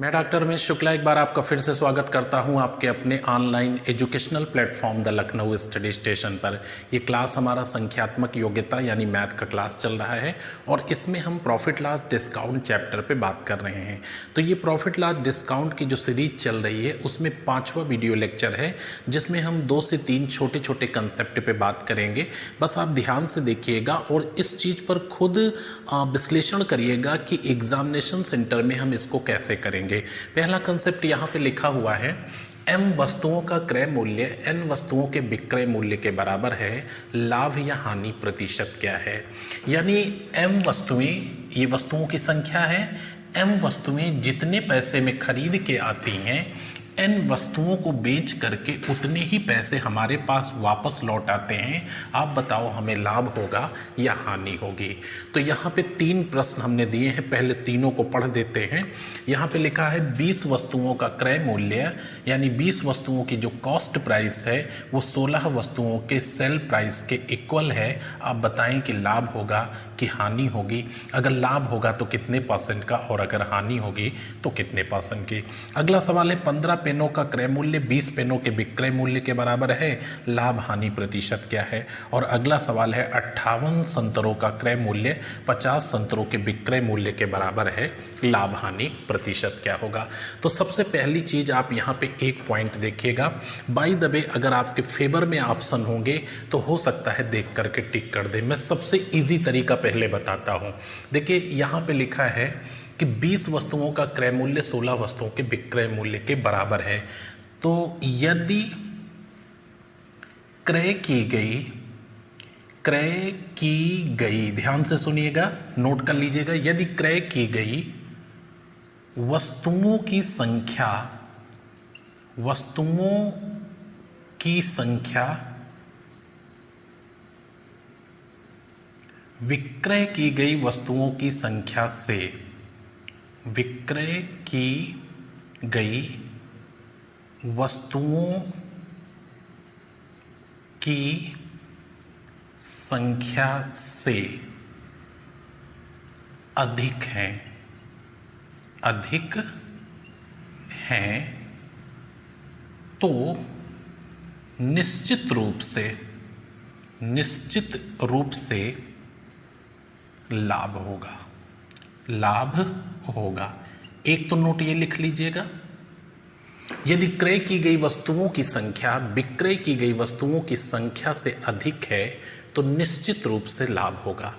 मैं डॉक्टर रमेश शुक्ला एक बार आपका फिर से स्वागत करता हूं आपके अपने online educational platform the Lucknow study station पर। ये क्लास हमारा संख्यात्मक योग्यता यानी मैथ का क्लास चल रहा है और इसमें हम प्रॉफिट लॉस डिस्काउंट चैप्टर पे बात कर रहे हैं। तो ये प्रॉफिट लॉस डिस्काउंट की जो सीरीज चल रही है उसमें 5वां वीडियो लेक्चर है जिसमें हम 2 से 3 छोटे छोटे कंसेप्ट पे बात करेंगे। बस आप ध्यान से देखिएगा और इस चीज़ पर खुद विश्लेषण करिएगा कि एग्जामिनेशन सेंटर में हम इसको कैसे करेंगे। पहला कंसेप्ट यहाँ पे लिखा हुआ है, m वस्तुओं का क्रय मूल्य n वस्तुओं के विक्रय मूल्य के बराबर है, लाभ या हानि प्रतिशत क्या है। यानी m वस्तुएं, ये वस्तुओं की संख्या है, m वस्तुएं जितने पैसे में खरीद के आती हैं n वस्तुओं को बेच करके उतने ही पैसे हमारे पास वापस लौट आते हैं। आप बताओ हमें लाभ होगा या हानि होगी। तो यहाँ पे 3 प्रश्न हमने दिए हैं, पहले तीनों को पढ़ देते हैं। यहाँ पे लिखा है 20 वस्तुओं का क्रय मूल्य यानी 20 वस्तुओं की जो कॉस्ट प्राइस है वो 16 वस्तुओं के सेल प्राइस के इक्वल है। आप बताएं कि लाभ होगा कि हानि होगी। अगर लाभ होगा तो कितने % का और अगर हानि होगी तो कितने % की। अगला सवाल है 15 पेनों का क्रय मूल्य 20 पेनों के विक्रय मूल्य के बराबर है, लाभ हानि प्रतिशत क्या है। और अगला सवाल है 58 संतरों का क्रय मूल्य 50 संतरों के विक्रय मूल्य के बराबर है, लाभ हानि प्रतिशत क्या होगा। तो सबसे पहली चीज आप यहाँ पे एक पॉइंट देखिएगा। बाय द वे अगर आपके फेवर में ऑप्शन होंगे तो हो सकता है देख करके टिक कर दे। मैं सबसे ईजी तरीका पहले बताता हूँ। देखिए यहाँ पे लिखा है कि 20 वस्तुओं का क्रय मूल्य 16 वस्तुओं के विक्रय मूल्य के बराबर है। तो यदि क्रय की गई, ध्यान से सुनिएगा, नोट कर लीजिएगा, यदि क्रय की गई वस्तुओं की संख्या विक्रय की गई वस्तुओं की संख्या से, विक्रय की गई वस्तुओं की संख्या से अधिक है तो निश्चित रूप से लाभ होगा। एक तो नोट ये लिख लीजिएगा, यदि क्रय की गई वस्तुओं की संख्या विक्रय की गई वस्तुओं की संख्या से अधिक है तो निश्चित रूप से लाभ होगा।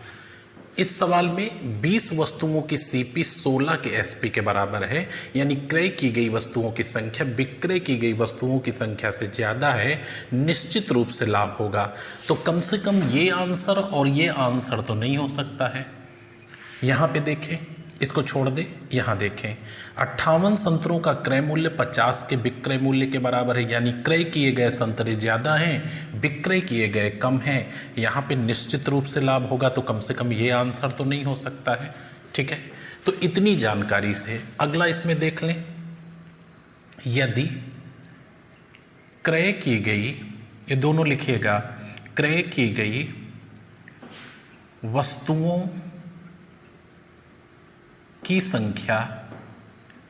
इस सवाल में 20 वस्तुओं की सीपी 16 के एसपी के बराबर है, यानी क्रय की गई वस्तुओं की संख्या विक्रय की गई वस्तुओं की संख्या से ज़्यादा है, निश्चित रूप से लाभ होगा। तो कम से कम ये आंसर और ये आंसर तो नहीं हो सकता है। यहाँ पे देखें, इसको छोड़ दे, यहाँ देखें 58 संतरों का क्रय मूल्य 50 के विक्रय मूल्य के बराबर है, यानी क्रय किए गए संतरे ज़्यादा हैं, विक्रय किए गए कम हैं। यहाँ पे निश्चित रूप से लाभ होगा, तो कम से कम ये आंसर तो नहीं हो सकता है। ठीक है, तो इतनी जानकारी से अगला इसमें देख लें, यदि क्रय की गई, ये दोनों लिखिएगा, क्रय की गई वस्तुओं की संख्या,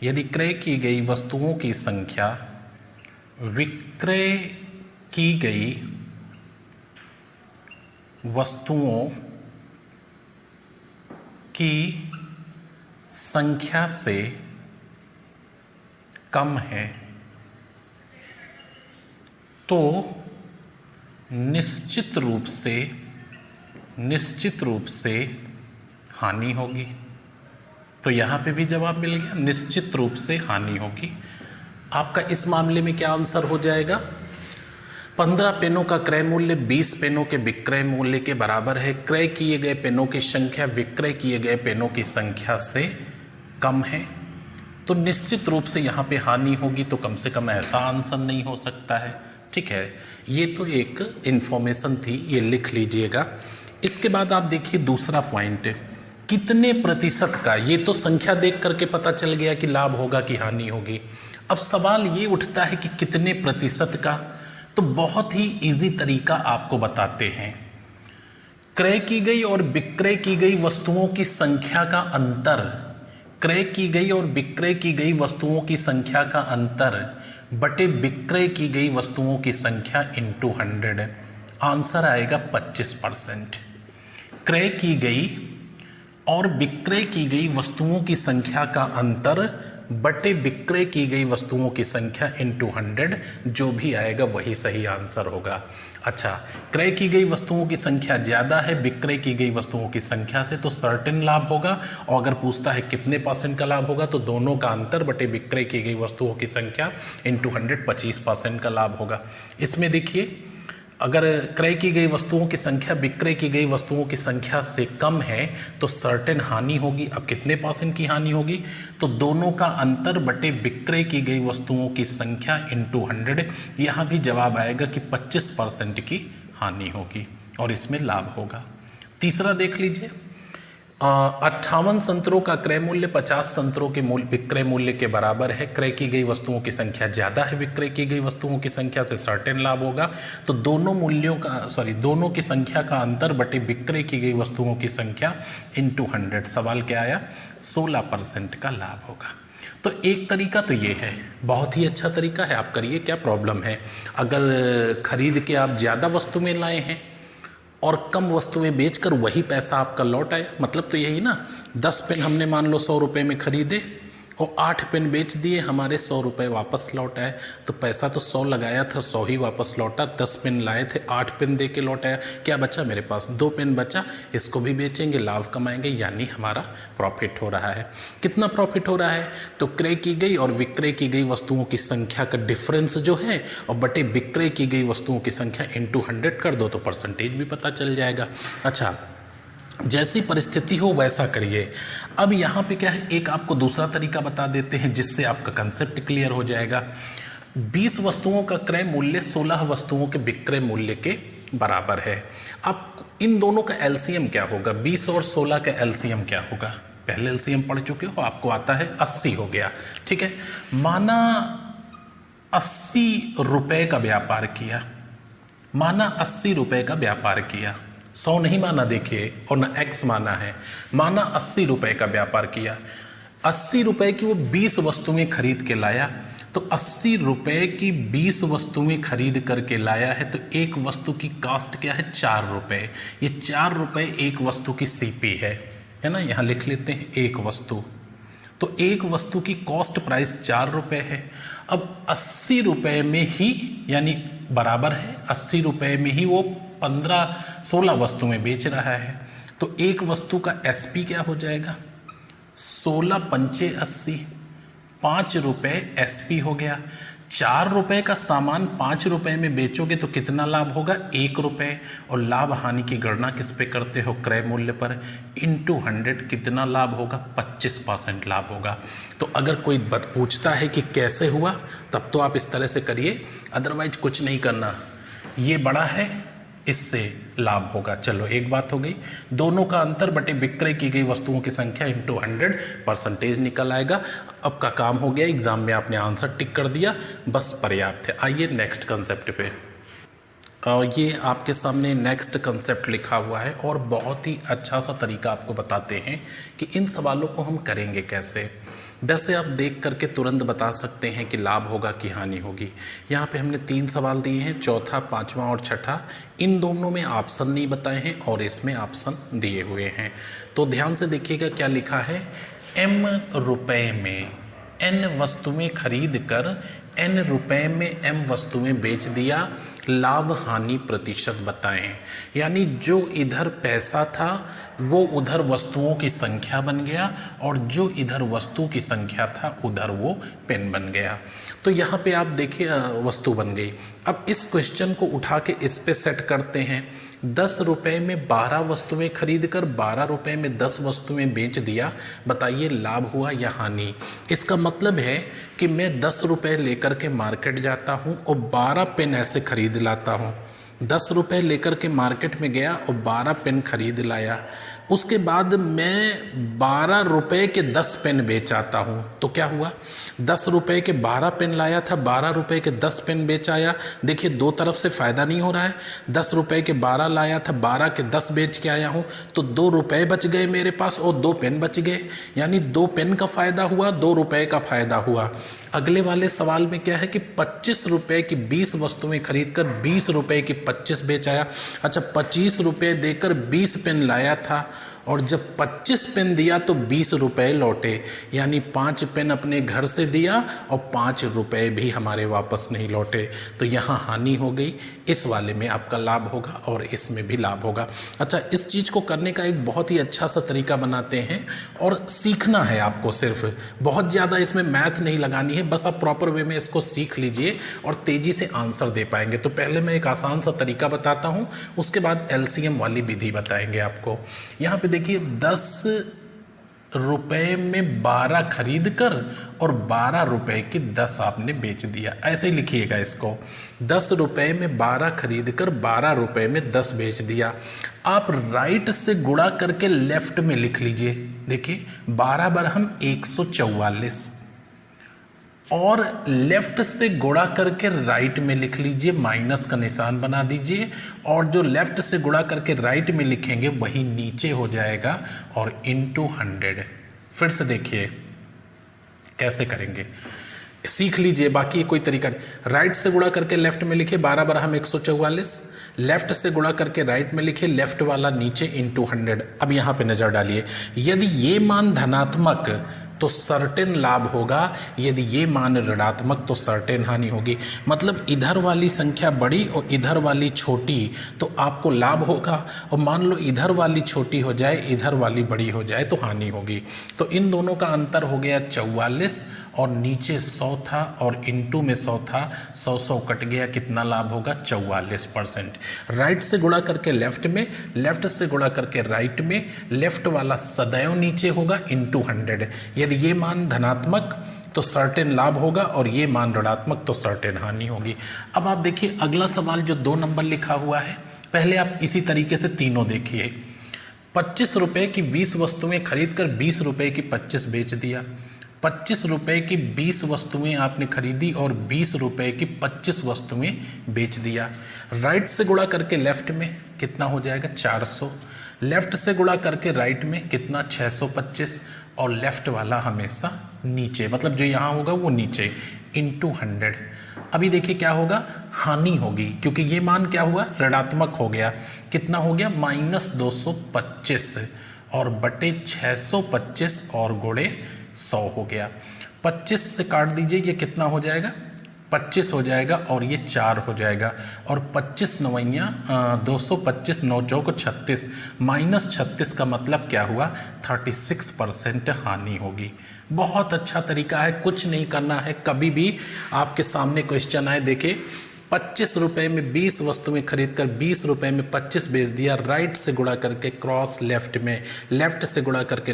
यदि क्रय की गई वस्तुओं की संख्या विक्रय की गई वस्तुओं की संख्या से कम है तो निश्चित रूप से हानि होगी। तो यहाँ पे भी जवाब मिल गया, निश्चित रूप से हानि होगी। आपका इस मामले में क्या आंसर हो जाएगा, 15 पेनों का क्रय मूल्य 20 पेनों के विक्रय मूल्य के बराबर है, क्रय किए गए पेनों की संख्या विक्रय किए गए पेनों की संख्या से कम है, तो निश्चित रूप से यहाँ पे हानि होगी। तो कम से कम ऐसा आंसर नहीं हो सकता है। ठीक है, ये तो एक इंफॉर्मेशन थी, ये लिख लीजिएगा। इसके बाद आप देखिए दूसरा पॉइंट, कितने प्रतिशत का, ये तो संख्या देख करके पता चल गया कि लाभ होगा कि हानि होगी। अब सवाल ये उठता है कि कितने प्रतिशत का, तो बहुत ही इजी तरीका आपको बताते हैं। क्रय की गई और विक्रय की गई वस्तुओं की संख्या का अंतर क्रय की गई और विक्रय की गई वस्तुओं की संख्या का अंतर बटे विक्रय की गई वस्तुओं की संख्या इंटू 100, आंसर आएगा 25%। क्रय की गई और विक्रय की गई वस्तुओं की संख्या का अंतर बटे विक्रय की गई वस्तुओं की संख्या इंटू 100, जो भी आएगा वही सही आंसर होगा। अच्छा, क्रय की गई वस्तुओं की संख्या ज़्यादा है विक्रय की गई वस्तुओं की संख्या से, तो सर्टेन लाभ होगा। और अगर पूछता है कितने % का लाभ होगा, तो दोनों का अंतर बटे विक्रय की गई वस्तुओं की संख्या इंटू 100, 25% का लाभ होगा। इसमें देखिए, अगर क्रय की गई वस्तुओं की संख्या विक्रय की गई वस्तुओं की संख्या से कम है तो सर्टेन हानि होगी। अब कितने % की हानि होगी, तो दोनों का अंतर बटे विक्रय की गई वस्तुओं की संख्या इंटू 100, यहाँ भी जवाब आएगा कि 25% की हानि होगी और इसमें लाभ होगा। तीसरा देख लीजिए, 58 संतरों का क्रय मूल्य 50 संतरों के विक्रय मूल्य के बराबर है। क्रय की गई वस्तुओं की संख्या ज़्यादा है विक्रय की गई वस्तुओं की संख्या से, सर्टेन लाभ होगा। तो दोनों की संख्या का अंतर बटे विक्रय की गई वस्तुओं की संख्या इंटू 100, सवाल क्या आया, 16% का लाभ होगा। तो एक तरीका तो ये है, बहुत ही अच्छा तरीका है, आप करिए, क्या प्रॉब्लम है। अगर खरीद के आप ज़्यादा वस्तु में लाए हैं और कम वस्तुएं बेचकर वही पैसा आपका लौट आया, मतलब तो यही ना, 10 पेन हमने मान लो 100 रुपये में खरीदे और 8 पेन बेच दिए, हमारे 100 रुपये वापस लौट आए। तो पैसा तो 100 लगाया था, 100 ही वापस लौटा। 10 पेन लाए थे, 8 पेन दे के लौट आया। क्या बचा मेरे पास, 2 पेन बचा, इसको भी बेचेंगे, लाभ कमाएंगे, यानी हमारा प्रॉफिट हो रहा है। कितना प्रॉफिट हो रहा है, तो क्रय की गई और विक्रय की गई वस्तुओं की संख्या का डिफरेंस जो है और बटे विक्रय की गई वस्तुओं की संख्या इंटू 100 कर दो तो परसेंटेज भी पता चल जाएगा। अच्छा, जैसी परिस्थिति हो वैसा करिए। अब यहाँ पे क्या है, एक आपको दूसरा तरीका बता देते हैं जिससे आपका कंसेप्ट क्लियर हो जाएगा। 20 वस्तुओं का क्रय मूल्य 16 वस्तुओं के विक्रय मूल्य के बराबर है। अब इन दोनों का एलसीएम क्या होगा, 20 और 16 का एलसीएम क्या होगा, पहले एलसीएम पढ़ चुके हो, आपको आता है 80 हो गया। ठीक है, माना 80 रुपये का व्यापार किया, माना 80 रुपये का व्यापार किया, 100 नहीं माना देखिए, और ना x माना है, माना 80 रुपये का व्यापार किया। 80 रुपये की वो 20 वस्तुएं खरीद के लाया, तो 80 रुपये की 20 वस्तुएं खरीद करके लाया है, तो एक वस्तु की कॉस्ट क्या है, 4 रुपये। ये 4 रुपये एक वस्तु की सीपी है ना, यहाँ लिख लेते हैं एक वस्तु। तो एक वस्तु की कॉस्ट प्राइस 4 रुपये है। अब 80 रुपये में ही, यानी बराबर है 80 रुपये में ही वो 16 वस्तुएं बेच रहा है, तो एक वस्तु का एसपी क्या हो जाएगा, 16 पंचे 80, 5 रुपये एसपी हो गया। 4 रुपये का सामान 5 रुपये में बेचोगे तो कितना लाभ होगा, 1 रुपये। और लाभ हानि की गणना किस पे करते हो, क्रय मूल्य पर, इंटू 100 कितना लाभ होगा, 25% लाभ होगा। तो अगर कोई पूछता है कि कैसे हुआ, तब तो आप इस तरह से करिए, अदरवाइज कुछ नहीं करना। ये बड़ा है, इससे लाभ होगा। चलो, एक बात हो गई, दोनों का अंतर बटे विक्रय की गई वस्तुओं की संख्या इंटू 100, परसेंटेज निकल आएगा। अब का काम हो गया, एग्जाम में आपने आंसर टिक कर दिया, बस पर्याप्त है। आइए नेक्स्ट कंसेप्ट पे। ये आपके सामने नेक्स्ट कंसेप्ट लिखा हुआ है और बहुत ही अच्छा सा तरीका आपको बताते हैं कि इन सवालों को हम करेंगे कैसे। वैसे आप देख करके तुरंत बता सकते हैं कि लाभ होगा कि हानि होगी। यहाँ पे हमने 3 सवाल दिए हैं, चौथा, 5वां और छठा। इन दोनों में ऑप्शन नहीं बताए हैं और इसमें ऑप्शन दिए हुए हैं। तो ध्यान से देखिएगा क्या लिखा है, m रुपये में n वस्तुएं खरीद कर n रुपये में m वस्तुएं बेच दिया, लाभ हानि प्रतिशत बताएं। यानी जो इधर पैसा था वो उधर वस्तुओं की संख्या बन गया और जो इधर वस्तु की संख्या था उधर वो पेन बन गया। तो यहाँ पे आप देखिए वस्तु बन गई। अब इस क्वेश्चन को उठा के इस पे सेट करते हैं। 10 रुपये में 12 वस्तुएं खरीद कर 12 रुपये में 10 वस्तुएं बेच दिया, बताइए लाभ हुआ या हानि। इसका मतलब है कि मैं 10 रुपये लेकर के मार्केट जाता हूँ और 12 पेन ऐसे खरीद लाता हूँ, 10 रुपये लेकर के मार्केट में गया और 12 पेन खरीद लाया। उसके बाद मैं 12 रुपये के 10 पेन बेच आता हूँ, तो क्या हुआ? 10 रुपये के 12 पेन लाया था, 12 रुपये के 10 पेन बेच आया। देखिए दो तरफ से फ़ायदा नहीं हो रहा है। 10 रुपये के 12 लाया था, 12 के 10 बेच के आया हूँ, तो 2 रुपये बच गए मेरे पास और 2 पेन बच गए, यानी 2 पेन का फ़ायदा हुआ, 2 रुपये का फ़ायदा हुआ। अगले वाले सवाल में क्या है कि 25 रुपये की 20 वस्तुएं खरीद कर 20 रुपये की 25 बेच आया। अच्छा, 25 रुपये देकर 20 पेन लाया था और जब 25 पेन दिया तो 20 रुपये लौटे, यानी 5 पेन अपने घर से दिया और 5 रुपये भी हमारे वापस नहीं लौटे। तो यहाँ हानि हो गई। इस वाले में आपका लाभ होगा और इसमें भी लाभ होगा। अच्छा, इस चीज़ को करने का एक बहुत ही अच्छा सा तरीका बनाते हैं और सीखना है आपको। सिर्फ बहुत ज़्यादा इसमें मैथ नहीं लगानी है, बस आप प्रॉपर वे में इसको सीख लीजिए और तेज़ी से आंसर दे पाएंगे। तो पहले मैं एक आसान सा तरीका बताता हूँ, उसके बाद एलसीएम वाली विधि बताएंगे आपको। यहाँ पे देखिए 10 रुपये में 12 खरीद कर और 12 रुपये की 10 आपने बेच दिया। ऐसे ही लिखिएगा इसको, 10 रुपये में 12 खरीद कर 12 रुपये में 10 बेच दिया। आप राइट से गुणा करके लेफ्ट में लिख लीजिए। देखिए 12 बार हम 144 और लेफ्ट से गुणा करके राइट में लिख लीजिए, माइनस का निशान बना दीजिए और जो लेफ्ट से गुणा करके राइट में लिखेंगे वही नीचे हो जाएगा और इनटू 100। फिर से देखिए कैसे करेंगे, सीख लीजिए, बाकी कोई तरीका नहीं। राइट से गुणा करके लेफ्ट में लिखे 12 बार हम 144, लेफ्ट से गुणा करके राइट में लिखे, लेफ्ट वाला नीचे इनटू 100। अब यहाँ पे नज़र डालिए, यदि ये मान धनात्मक तो सर्टेन लाभ होगा, यदि ये मान ऋणात्मक तो सर्टेन हानि होगी। मतलब इधर वाली संख्या बड़ी और इधर वाली छोटी तो आपको लाभ होगा, और मान लो इधर वाली छोटी हो जाए इधर वाली बड़ी हो जाए तो हानि होगी। तो इन दोनों का अंतर हो गया 44 और नीचे 100 था और इनटू में 100 था, 100 कट गया, कितना लाभ होगा? 44%। राइट से गुणा करके लेफ्ट में, लेफ्ट से गुणा करके राइट में, लेफ्ट वाला सदैव नीचे होगा इनटू 100। यदि ये मान धनात्मक तो सर्टेन लाभ होगा और ये मान ऋणात्मक तो सर्टेन हानि होगी। अब आप देखिए अगला सवाल जो 2 नंबर लिखा हुआ है, पहले आप इसी तरीके से तीनों देखिए। 25 रुपये की 20 वस्तुएं खरीद कर 20 रुपये की 25 बेच दिया। 25 रुपये की 20 वस्तुएं आपने खरीदी और 20 रुपये की 25 वस्तुएं बेच दिया। राइट से गुणा करके लेफ्ट में कितना हो जाएगा? 400। लेफ्ट से गुणा करके राइट में कितना? 625 और लेफ्ट वाला हमेशा नीचे, मतलब जो यहाँ होगा वो नीचे इनटू 100। अभी देखिए क्या होगा? हानि होगी, क्योंकि ये मान क्या हुआ? ऋणात्मक हो गया। कितना हो गया? -225 और बटे 625 और गुणे 100 हो गया। 25 से काट दीजिए, ये कितना हो जाएगा? 25 हो जाएगा और ये 4 हो जाएगा और 25 नवैया 225 9 चौक 36, -36 का मतलब क्या हुआ? 36% हानि होगी। बहुत अच्छा तरीका है, कुछ नहीं करना है। कभी भी आपके सामने क्वेश्चन आए, देखे 25 रुपये में 20 वस्तुएं खरीद कर 20 रुपये में 25 बेच दिया। राइट से गुणा करके क्रॉस लेफ्ट में, लेफ्ट से गुणा करके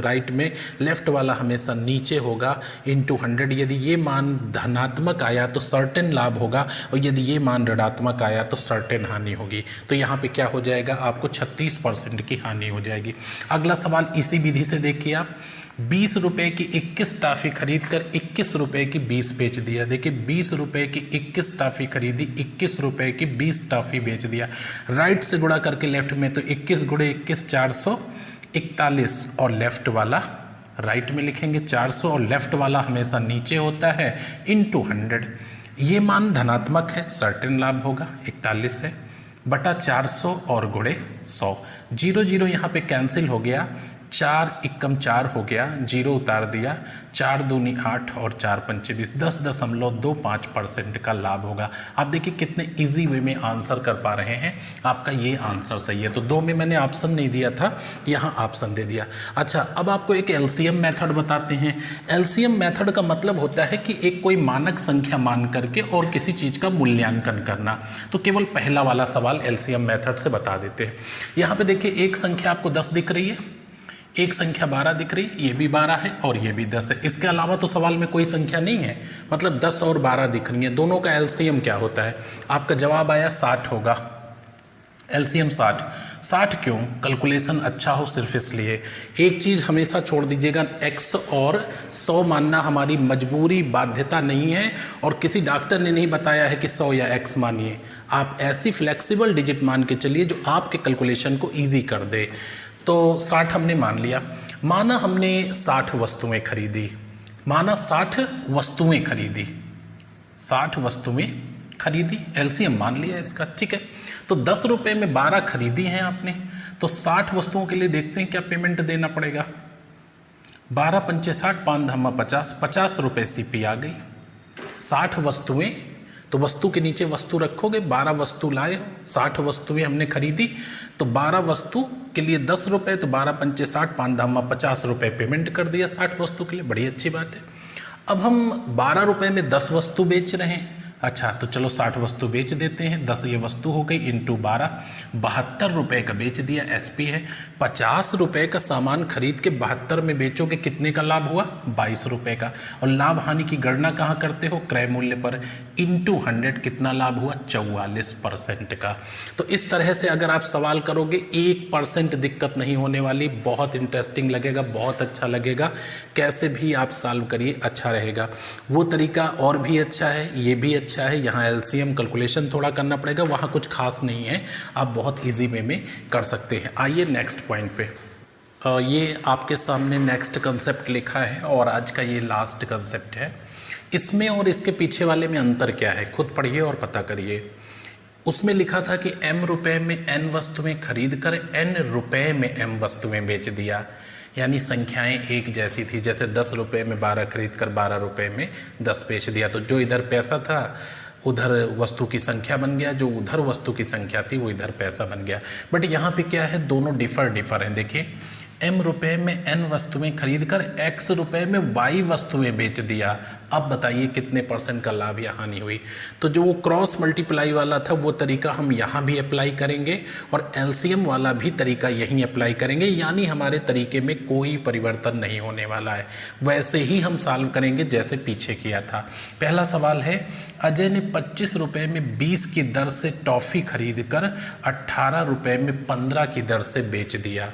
राइट में, लेफ्ट वाला हमेशा नीचे होगा इनटू 100। यदि ये मान धनात्मक आया तो सर्टेन लाभ होगा और यदि ये मान ऋणात्मक आया तो सर्टेन हानि होगी। तो यहाँ पे क्या हो जाएगा? आपको 36% की हानि हो जाएगी। अगला सवाल इसी विधि से देखिए आप। 20 रुपये की 21 टॉफ़ी खरीद कर 21 रुपये की 20 बेच दिया। देखिए 20 रुपये की 21 टॉफ़ी खरीदी, 21 रुपये की 20 टॉफ़ी बेच दिया। राइट से गुणा करके लेफ्ट में तो 21 गुणे 21 441 और लेफ्ट वाला राइट में लिखेंगे 400 और लेफ्ट वाला हमेशा नीचे होता है इनटू 100। ये मान धनात्मक है, सर्टेन लाभ होगा, 41 है, बटा 400 और गुणे 100। 0 0 यहाँ पे कैंसिल हो गया, 4 एकम 4 हो गया, 0 उतार दिया, 4 दूनी 8 और 4 पंचे 20, 10.25% का लाभ होगा। आप देखिए कितने इजी वे में आंसर कर पा रहे हैं। आपका ये आंसर सही है। तो 2 में मैंने ऑप्शन नहीं दिया था, यहाँ ऑप्शन दे दिया। अच्छा, अब आपको एक एलसीएम मेथड बताते हैं। एलसीएम मेथड का मतलब होता है कि एक कोई मानक संख्या मान करके और किसी चीज़ का मूल्यांकन करना। तो केवल पहला वाला सवाल एलसीएम मेथड से बता देते हैं। यहाँ पे देखिए एक संख्या आपको 10 दिख रही है, एक संख्या 12 दिख रही, ये भी 12 है और ये भी 10 है। इसके अलावा तो सवाल में कोई संख्या नहीं है, मतलब 10 और 12 दिख रही है। दोनों का एलसीएम क्या होता है? आपका जवाब आया 60 होगा। एलसीएम 60। 60 क्यों? कैलकुलेशन अच्छा हो सिर्फ इसलिए। एक चीज़ हमेशा छोड़ दीजिएगा, x और 100 मानना हमारी मजबूरी बाध्यता नहीं है, और किसी डॉक्टर ने नहीं बताया है कि 100 या x मानिए। आप ऐसी फ्लेक्सिबल डिजिट मान के चलिए जो आपके कैलकुलेशन को ईजी कर दे। तो 60 हमने मान लिया। माना हमने 60 वस्तुएं खरीदी, माना 60 वस्तुएं खरीदी, 60 वस्तुएं खरीदी, एलसीएम मान लिया इसका, ठीक है। तो 10 रुपये में 12 खरीदी हैं आपने, तो 60 वस्तुओं के लिए देखते हैं क्या पेमेंट देना पड़ेगा। 12 पंचे 60, 5 धामा 50, 50 रुपये सीपी आ गई। 60 वस्तुएं, तो वस्तु के नीचे वस्तु रखोगे, 12 वस्तु लाए हो, 60 वस्तुएं हमने खरीदी, तो 12 वस्तु के लिए 10 रुपये, तो 12 पंचे 60, 5 धामा 50 रुपये पेमेंट कर दिया 60 वस्तु के लिए, बड़ी अच्छी बात है। अब हम 12 रुपये में 10 वस्तु बेच रहे हैं। अच्छा, तो चलो 60 वस्तु बेच देते हैं, 10 ये वस्तु हो गई इंटू 12, 72 रुपये का बेच दिया, एसपी है। 50 रुपये का सामान खरीद के 72 में बेचोगे, कितने का लाभ हुआ? 22 रुपये का। और लाभ हानि की गणना कहाँ करते हो? क्रय मूल्य पर, इंटू 100, कितना लाभ हुआ? 44% का। तो इस तरह से अगर आप सवाल करोगे 1% दिक्कत नहीं होने वाली, बहुत इंटरेस्टिंग लगेगा, बहुत अच्छा लगेगा। कैसे भी आप सॉल्व करिए, अच्छा रहेगा। वो तरीका और भी अच्छा है, ये भी अच्छा है। यहाँ एलसीएम कैलकुलेशन थोड़ा करना पड़ेगा, वहाँ कुछ खास नहीं है, आप बहुत इजी वे में कर सकते हैं। आइए नेक्स्ट पॉइंट पे। ये आपके सामने नेक्स्ट कंसेप्ट लिखा है और आज का ये लास्ट कंसेप्ट है। इसमें और इसके पीछे वाले में अंतर क्या है, खुद पढ़िए और पता करिए। उसमें लिखा था कि m रुपए में n वस्तुएं खरीद कर n रुपए में m वस्तुएं बेच दिया, यानी संख्याएं एक जैसी थी। जैसे 10 रुपये में 12 खरीद कर 12 रुपये में 10 बेच दिया, तो जो इधर पैसा था उधर वस्तु की संख्या बन गया, जो उधर वस्तु की संख्या थी वो इधर पैसा बन गया। बट यहाँ पे क्या है, दोनों डिफर हैं। देखिए, m रुपये में n वस्तुएं खरीद कर x रुपये में y वस्तुएं बेच दिया। अब बताइए कितने % का लाभ या हानि हुई। तो जो वो क्रॉस मल्टीप्लाई वाला था वो तरीका हम यहाँ भी अप्लाई करेंगे और एलसीएम वाला भी तरीका यहीं अप्लाई करेंगे, यानी हमारे तरीके में कोई परिवर्तन नहीं होने वाला है। वैसे ही हम सॉल्व करेंगे जैसे पीछे किया था। पहला सवाल है, अजय ने 25 रुपये में 20 की दर से टॉफ़ी खरीद कर 18 रुपये में 15 की दर से बेच दिया।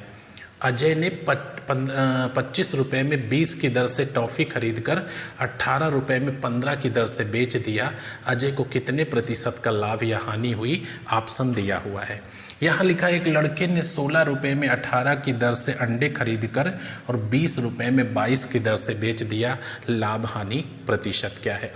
अजय ने 25 रुपये में 20 की दर से टॉफ़ी खरीद कर 18 रुपये में 15 की दर से बेच दिया। अजय को कितने % का लाभ या हानि हुई? ऑप्शन दिया हुआ है। यहाँ लिखा है, एक लड़के ने 16 रुपये में 18 की दर से अंडे खरीद कर और 20 रुपये में 22 की दर से बेच दिया। लाभ हानि प्रतिशत क्या है?